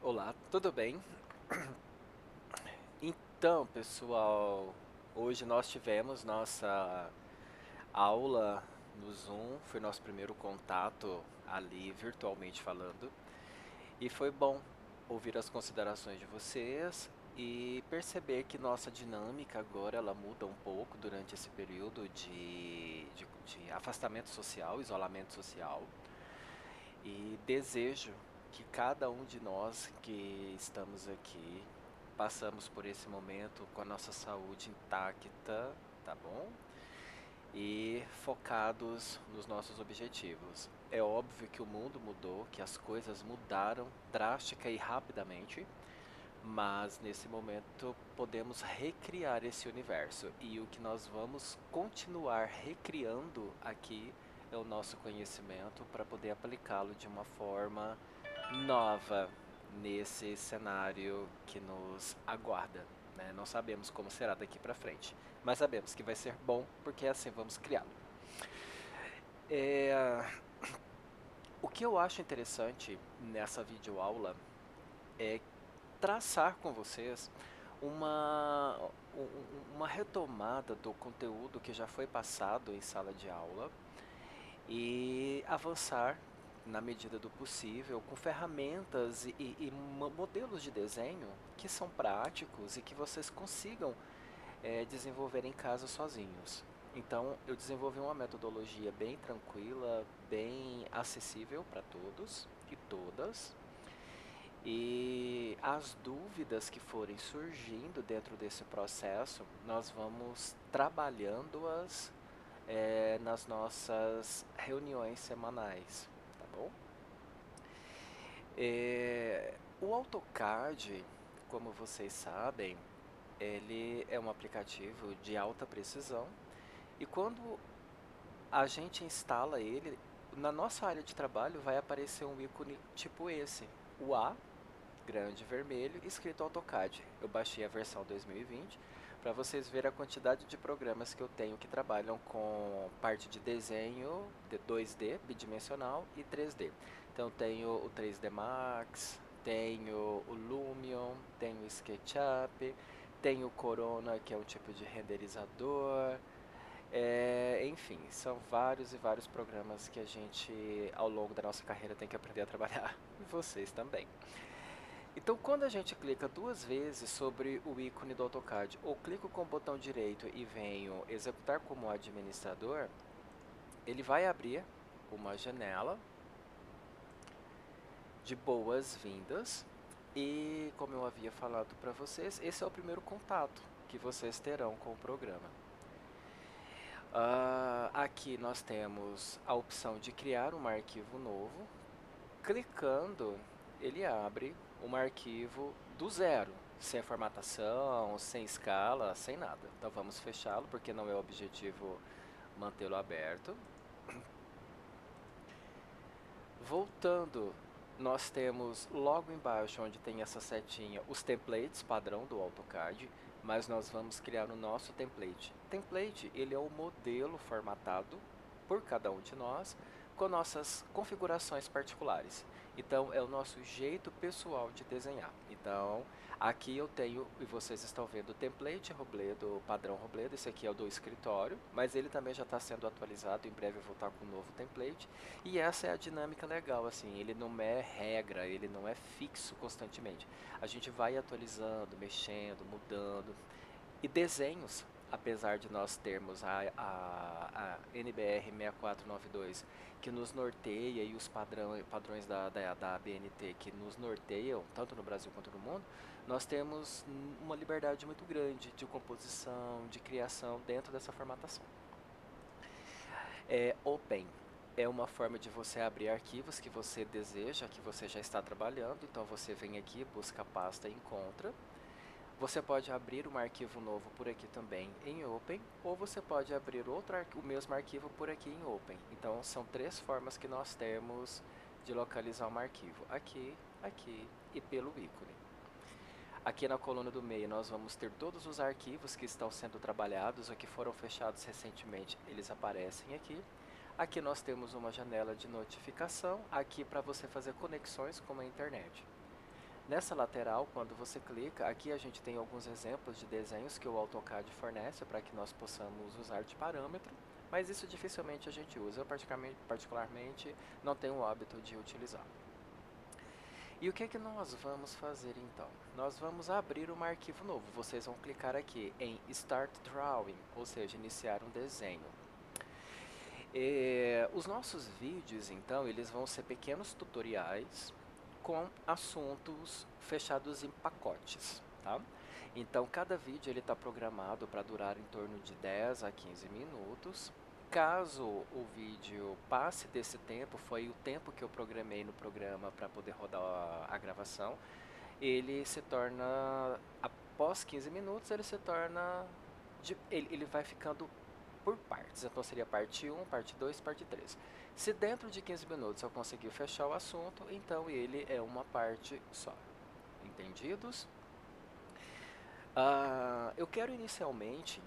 Olá, tudo bem? Então, pessoal, hoje nós tivemos nossa aula no Zoom, foi nosso primeiro contato ali virtualmente falando, e foi bom ouvir as considerações de vocês e perceber que nossa dinâmica agora ela muda um pouco durante esse período de afastamento social, isolamento social. E desejo que cada um de nós que estamos aqui passamos por esse momento com a nossa saúde intacta, tá bom? E focados nos nossos objetivos. É óbvio que o mundo mudou, que as coisas mudaram drástica e rapidamente, mas nesse momento podemos recriar esse universo. E o que nós vamos continuar recriando aqui é o nosso conhecimento para poder aplicá-lo de uma forma nova nesse cenário que nos aguarda. Né? Não sabemos como será daqui para frente, mas sabemos que vai ser bom porque assim vamos criá-lo. É, o que eu acho interessante nessa videoaula é traçar com vocês uma, uma retomada do conteúdo que já foi passado em sala de aula e avançar na medida do possível com ferramentas e modelos de desenho que são práticos e que vocês consigam desenvolver em casa sozinhos. Então, eu desenvolvi uma metodologia bem tranquila, bem acessível para todos e todas, e as dúvidas que forem surgindo dentro desse processo, nós vamos trabalhando-as nas nossas reuniões semanais, tá bom? O AutoCAD, como vocês sabem, ele é um aplicativo de alta precisão e quando a gente instala ele, na nossa área de trabalho vai aparecer um ícone tipo esse, o A grande vermelho, escrito AutoCAD. Eu baixei a versão 2020 para vocês verem a quantidade de programas que eu tenho que trabalham com parte de desenho de 2D, bidimensional e 3D. Então tenho o 3D Max, tenho o Lumion, tenho o SketchUp, tenho o Corona, que é um tipo de renderizador. Enfim, são vários e vários programas que a gente, ao longo da nossa carreira, tem que aprender a trabalhar. E vocês também. Então, quando a gente clica duas vezes sobre o ícone do AutoCAD ou clico com o botão direito e venho executar como administrador, ele vai abrir uma janela de boas-vindas e, como eu havia falado para vocês, esse é o primeiro contato que vocês terão com o programa. Aqui nós temos a opção de criar um arquivo novo. Clicando, ele abre um arquivo do zero, sem formatação, sem escala, sem nada. Então vamos fechá-lo porque não é o objetivo mantê-lo aberto. Voltando, nós temos logo embaixo onde tem essa setinha os templates padrão do AutoCAD, mas nós vamos criar o nosso template. Template, ele é o modelo formatado por cada um de nós com nossas configurações particulares. Então é o nosso jeito pessoal de desenhar. Então aqui eu tenho, e vocês estão vendo o template Robledo, padrão Robledo, esse aqui é o do escritório, mas ele também já está sendo atualizado, em breve eu vou estar com um novo template. E essa é a dinâmica legal, assim, ele não é regra, ele não é fixo constantemente. A gente vai atualizando, mexendo, mudando. E desenhos, apesar de nós termos a NBR 6492 que nos norteia e os padrões da BNT que nos norteiam, tanto no Brasil quanto no mundo, nós temos uma liberdade muito grande de composição, de criação dentro dessa formatação. Open é uma forma de você abrir arquivos que você deseja, que você já está trabalhando. Então você vem aqui, busca a pasta e encontra. Você pode abrir um arquivo novo por aqui também em Open, ou você pode abrir o mesmo arquivo por aqui em Open. Então são três formas que nós temos de localizar um arquivo: aqui, aqui e pelo ícone. Aqui na coluna do meio nós vamos ter todos os arquivos que estão sendo trabalhados ou que foram fechados recentemente, eles aparecem aqui. Aqui nós temos uma janela de notificação, aqui para você fazer conexões com a internet. Nessa lateral, quando você clica, aqui a gente tem alguns exemplos de desenhos que o AutoCAD fornece para que nós possamos usar de parâmetro, mas isso dificilmente a gente usa. Eu particularmente não tenho o hábito de utilizar. E o que é que nós vamos fazer então? Nós vamos abrir um arquivo novo. Vocês vão clicar aqui em Start Drawing, ou seja, iniciar um desenho. Os nossos vídeos, então, eles vão ser pequenos tutoriais com assuntos fechados em pacotes, tá? Então, cada vídeo ele está programado para durar em torno de 10 a 15 minutos. Caso o vídeo passe desse tempo, foi o tempo que eu programei no programa para poder rodar a gravação, ele se torna, após 15 minutos, ele se torna, ele vai ficando por partes. Então seria parte 1, parte 2, parte 3. Se dentro de 15 minutos eu conseguir fechar o assunto, então ele é uma parte só. Entendidos? Eu quero inicialmente,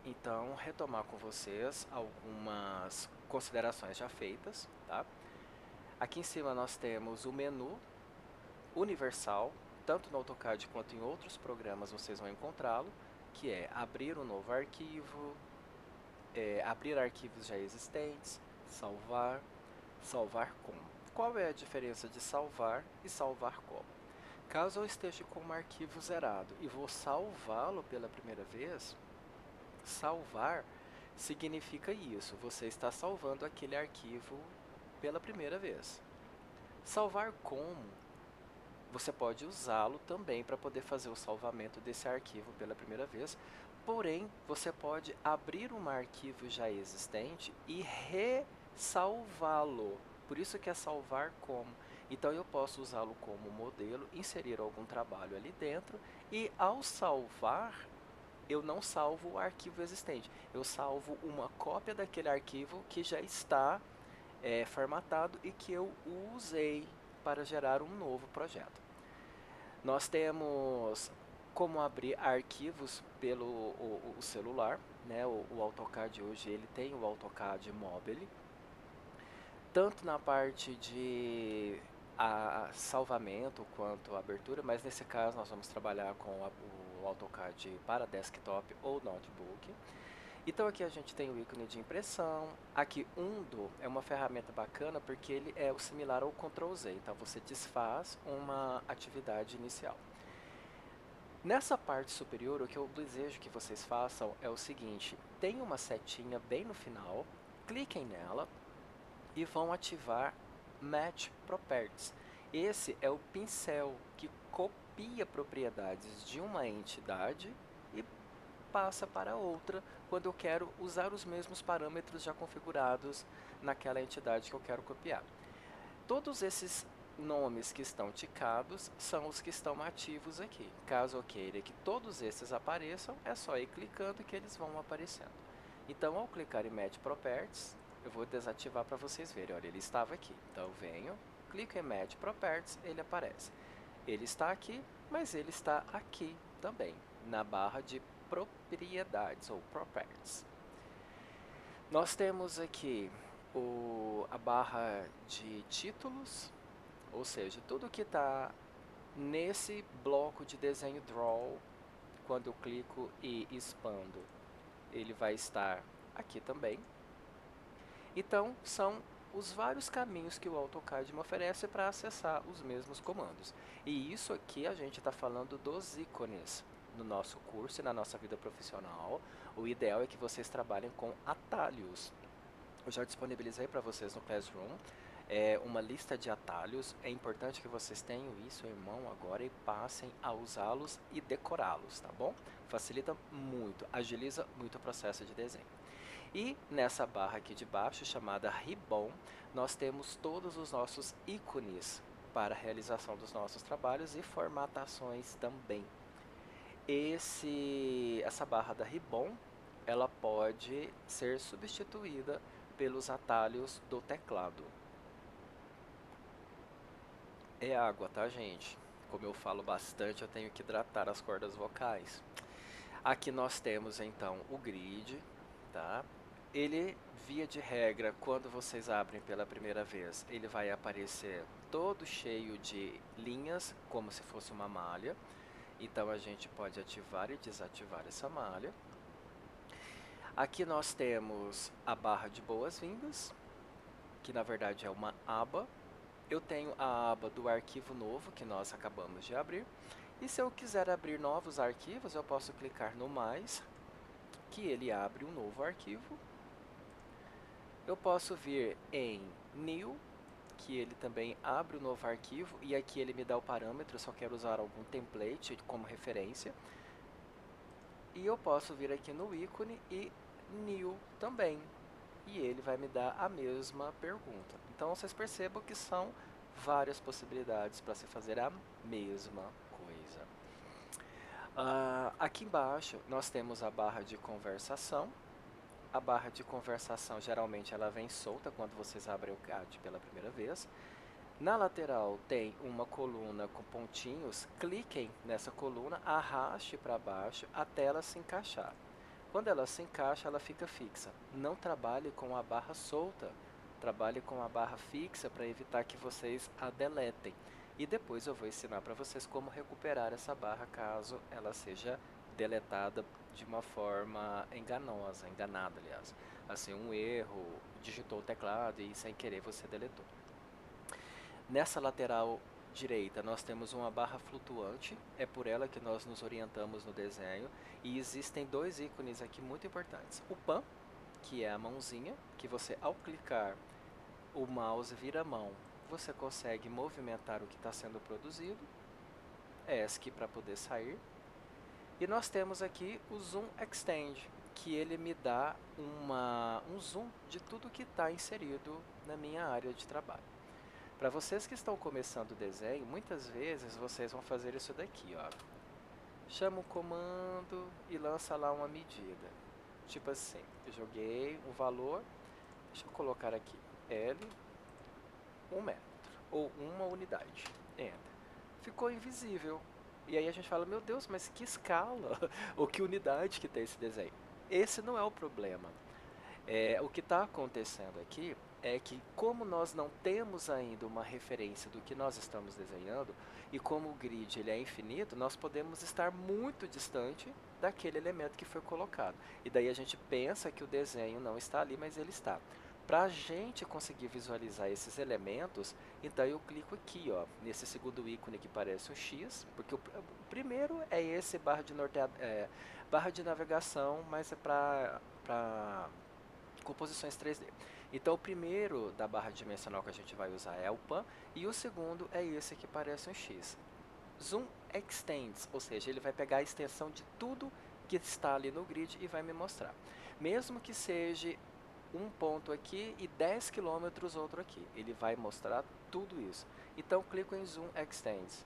então, retomar com vocês algumas considerações já feitas, tá? Aqui em cima nós temos o menu universal, tanto no AutoCAD quanto em outros programas vocês vão encontrá-lo, que é abrir um novo arquivo, abrir arquivos já existentes, salvar, salvar como. Qual é a diferença de salvar e salvar como? Caso eu esteja com um arquivo zerado e vou salvá-lo pela primeira vez, salvar significa isso, você está salvando aquele arquivo pela primeira vez. Salvar como, você pode usá-lo também para poder fazer o salvamento desse arquivo pela primeira vez, porém, você pode abrir um arquivo já existente e ressalvá-lo. Por isso que é salvar como. Então, eu posso usá-lo como modelo, inserir algum trabalho ali dentro e, ao salvar, eu não salvo o arquivo existente. Eu salvo uma cópia daquele arquivo que já está formatado e que eu usei para gerar um novo projeto. Nós temos como abrir arquivos pelo o celular, né? O AutoCAD hoje ele tem o AutoCAD Mobile, tanto na parte de salvamento quanto abertura, mas nesse caso nós vamos trabalhar com o AutoCAD para desktop ou notebook. Então aqui a gente tem o ícone de impressão. Aqui Undo é uma ferramenta bacana porque ele é o similar ao Ctrl Z. Então você desfaz uma atividade inicial. Nessa parte superior, o que eu desejo que vocês façam é o seguinte: tem uma setinha bem no final, cliquem nela e vão ativar Match Properties. Esse é o pincel que copia propriedades de uma entidade e passa para outra quando eu quero usar os mesmos parâmetros já configurados naquela entidade que eu quero copiar. Todos esses nomes que estão ticados são os que estão ativos aqui. Caso eu queira que todos esses apareçam, é só ir clicando que eles vão aparecendo. Então, ao clicar em Match Properties, eu vou desativar para vocês verem. Olha, ele estava aqui. Então, eu venho, clico em Match Properties, ele aparece. Ele está aqui, mas ele está aqui também, na barra de propriedades ou properties. Nós temos aqui a barra de títulos, ou seja, tudo que está nesse bloco de desenho Draw, quando eu clico e expando, ele vai estar aqui também. Então, são os vários caminhos que o AutoCAD me oferece para acessar os mesmos comandos. E isso aqui a gente está falando dos ícones. No nosso curso e na nossa vida profissional, o ideal é que vocês trabalhem com atalhos. Eu já disponibilizei para vocês no Classroom uma lista de atalhos. É importante que vocês tenham isso em mão agora e passem a usá-los e decorá-los, tá bom? Facilita muito, agiliza muito o processo de desenho. E nessa barra aqui de baixo, chamada Ribbon, nós temos todos os nossos ícones para a realização dos nossos trabalhos e formatações também. Essa barra da Ribbon, ela pode ser substituída pelos atalhos do teclado. É água, tá, gente? Como eu falo bastante, eu tenho que hidratar as cordas vocais. Aqui nós temos então o grid, tá? Ele, via de regra, quando vocês abrem pela primeira vez, ele vai aparecer todo cheio de linhas, como se fosse uma malha. Então a gente pode ativar e desativar essa malha. Aqui nós temos a barra de boas-vindas, que na verdade é uma aba. Eu tenho a aba do arquivo novo que nós acabamos de abrir. E se eu quiser abrir novos arquivos, eu posso clicar no mais, que ele abre um novo arquivo. Eu posso vir em New, que ele também abre um novo arquivo, e aqui ele me dá o parâmetro se eu quero usar algum template como referência. E eu posso vir aqui no ícone e New também, e ele vai me dar a mesma pergunta. Então vocês percebam que são várias possibilidades para se fazer a mesma coisa. Aqui embaixo nós temos a barra de conversação. A barra de conversação geralmente ela vem solta quando vocês abrem o CAD pela primeira vez. Na lateral tem uma coluna com pontinhos, cliquem nessa coluna, arraste para baixo até ela se encaixar. Quando ela se encaixa, ela fica fixa. Não trabalhe com a barra solta, trabalhe com a barra fixa para evitar que vocês a deletem. E depois eu vou ensinar para vocês como recuperar essa barra caso ela seja deletada de uma forma enganosa, enganada aliás. Assim, um erro, digitou o teclado e sem querer você deletou. Nessa lateral direita nós temos uma barra flutuante, é por ela que nós nos orientamos no desenho, e existem dois ícones aqui muito importantes. O pan, que é a mãozinha, que você ao clicar o mouse vira a mão, você consegue movimentar o que está sendo produzido, ESC para poder sair. E nós temos aqui o Zoom Extend, que ele me dá um zoom de tudo que está inserido na minha área de trabalho. Para vocês que estão começando o desenho, muitas vezes vocês vão fazer isso daqui, ó. Chama o comando e lança lá uma medida. Tipo assim, eu joguei um valor, deixa eu colocar aqui, L, 1 metro, ou uma unidade, Enter. Ficou invisível. E aí a gente fala, meu Deus, mas que escala, ou que unidade que tem esse desenho. Esse não é o problema. O que está acontecendo aqui é que, como nós não temos ainda uma referência do que nós estamos desenhando, e como o grid ele é infinito, nós podemos estar muito distante daquele elemento que foi colocado. E daí a gente pensa que o desenho não está ali, mas ele está. Para a gente conseguir visualizar esses elementos, então eu clico aqui, ó, nesse segundo ícone que parece um X, porque o primeiro é esse barra de navegação, mas é para composições 3D. Então o primeiro da barra dimensional que a gente vai usar é o pan, e o segundo é esse que parece um X. Zoom Extends, ou seja, ele vai pegar a extensão de tudo que está ali no grid e vai me mostrar. Mesmo que seja um ponto aqui e 10 quilômetros outro aqui, ele vai mostrar tudo isso. Então clico em Zoom Extends.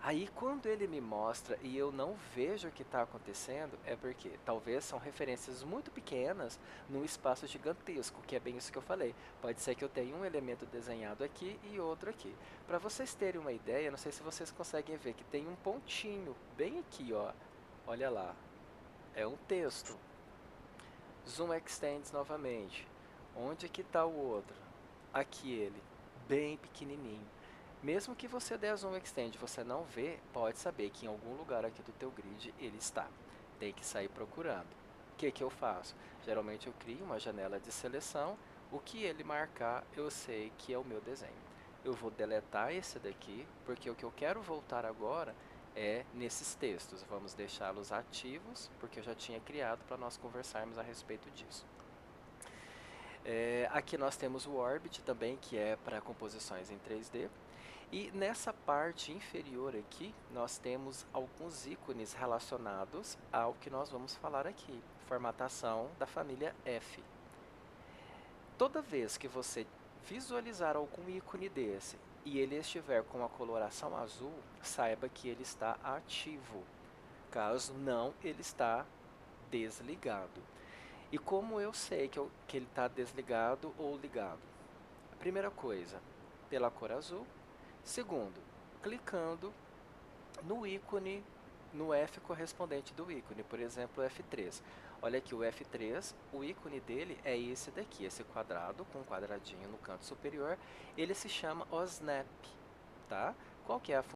Aí quando ele me mostra e eu não vejo o que está acontecendo, é porque talvez são referências muito pequenas num espaço gigantesco, que é bem isso que eu falei. Pode ser que eu tenha um elemento desenhado aqui e outro aqui. Para vocês terem uma ideia, não sei se vocês conseguem ver que tem um pontinho bem aqui, ó. Olha lá, é um texto. Zoom Extends novamente. Onde que está o outro? Aqui ele, bem pequenininho. Mesmo que você der zoom extend e você não vê, pode saber que em algum lugar aqui do teu grid ele está. Tem que sair procurando. O que que eu faço? Geralmente eu crio uma janela de seleção, o que ele marcar eu sei que é o meu desenho. Eu vou deletar esse daqui, porque o que eu quero voltar agora é nesses textos. Vamos deixá-los ativos, porque eu já tinha criado para nós conversarmos a respeito disso. Aqui nós temos o Orbit também, que é para composições em 3D. E nessa parte inferior aqui, nós temos alguns ícones relacionados ao que nós vamos falar aqui, formatação da família F. Toda vez que você visualizar algum ícone desse e ele estiver com a coloração azul, saiba que ele está ativo. Caso não, ele está desligado. E como eu sei que ele está desligado ou ligado? A primeira coisa, pela cor azul. Segundo, clicando no ícone no F correspondente do ícone, por exemplo, o F3. Olha aqui o F3, o ícone dele é esse daqui, esse quadrado com um quadradinho no canto superior, ele se chama OSNAP, tá? Qual que é a